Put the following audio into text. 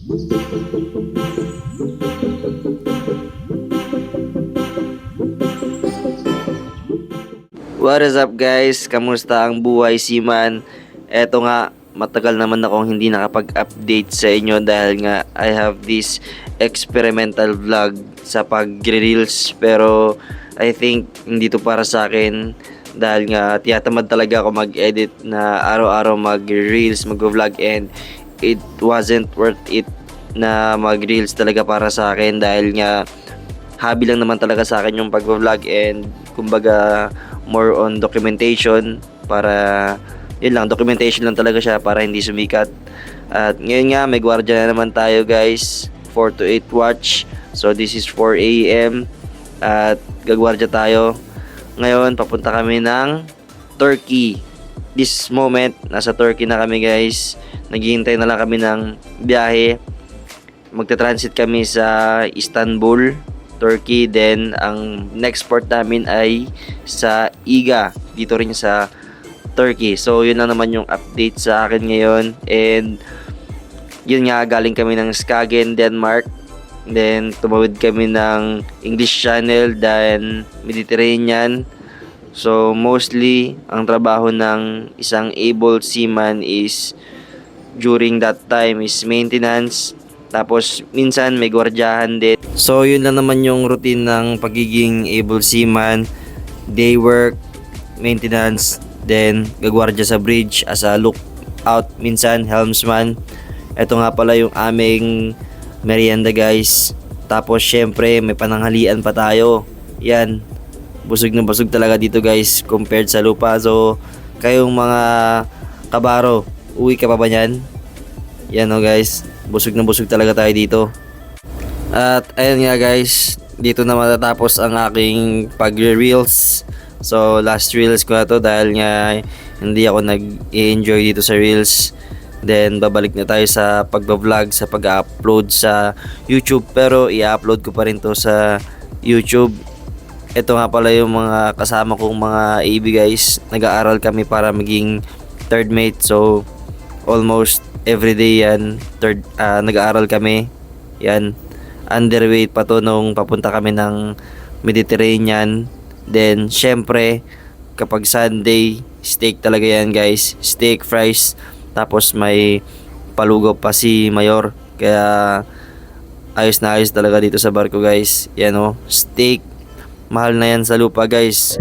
What is up guys? Kamusta ang buhay seaman? Eto nga, matagal naman akong hindi nakapag-update sa inyo dahil nga I have this experimental vlog sa pag-reels, pero I think hindi to para sa akin dahil nga tiyatamad talaga ako mag-edit na araw-araw mag-reels, mag-vlog, and it wasn't worth it na mag-reels talaga para sa akin dahil nga hobby lang naman talaga sa akin yung pag-vlog, and kumbaga more on documentation, para yun lang, documentation lang talaga siya para hindi sumikat. At ngayon nga may gwardiya na naman tayo guys, 4 to 8 watch. So this is 4 AM at gagwardya tayo. Ngayon papunta kami ng Turkey. This moment nasa Turkey na kami guys. Naghihintay na lang kami ng biyahe. Magta-transit kami sa Istanbul, Turkey. Then ang next port namin ay sa Iga, dito rin sa Turkey. So yun lang naman yung update sa akin ngayon. And yun nga, galing kami ng Skagen, Denmark. Then tumawid kami ng English Channel, then Mediterranean. So mostly ang trabaho ng isang able seaman is during that time is maintenance. Tapos minsan may gwardiyahan din. So yun lang naman yung routine ng pagiging able seaman. Day work, maintenance, then gagwardya sa bridge as a lookout, minsan helmsman. Ito nga pala yung aming merienda guys. Tapos syempre may pananghalian pa tayo. Yan, busog na busog talaga dito guys compared sa lupa. So kayong mga kabaro, uwi ka pa ba yan? Yan o guys, busog na busog talaga tayo dito. At ayun nga guys, dito na matatapos ang aking pag-reels. So last reels ko na to dahil nga hindi ako nag-enjoy dito sa reels. Then babalik na tayo sa pag-vlog, sa pag-upload sa YouTube, pero i-upload ko pa rin to sa YouTube. Ito nga pala yung mga kasama kong mga AB guys. Nag-aaral kami para maging third mate. So almost everyday yan nag-aaral kami. Yan, underweight pa to nung papunta kami ng Mediterranean. Then syempre kapag Sunday, steak talaga yan guys. Steak, fries, tapos may palugaw pa si Mayor. Kaya ayos na ayos talaga dito sa barko guys. Yan o, steak, mahal na yan sa lupa guys.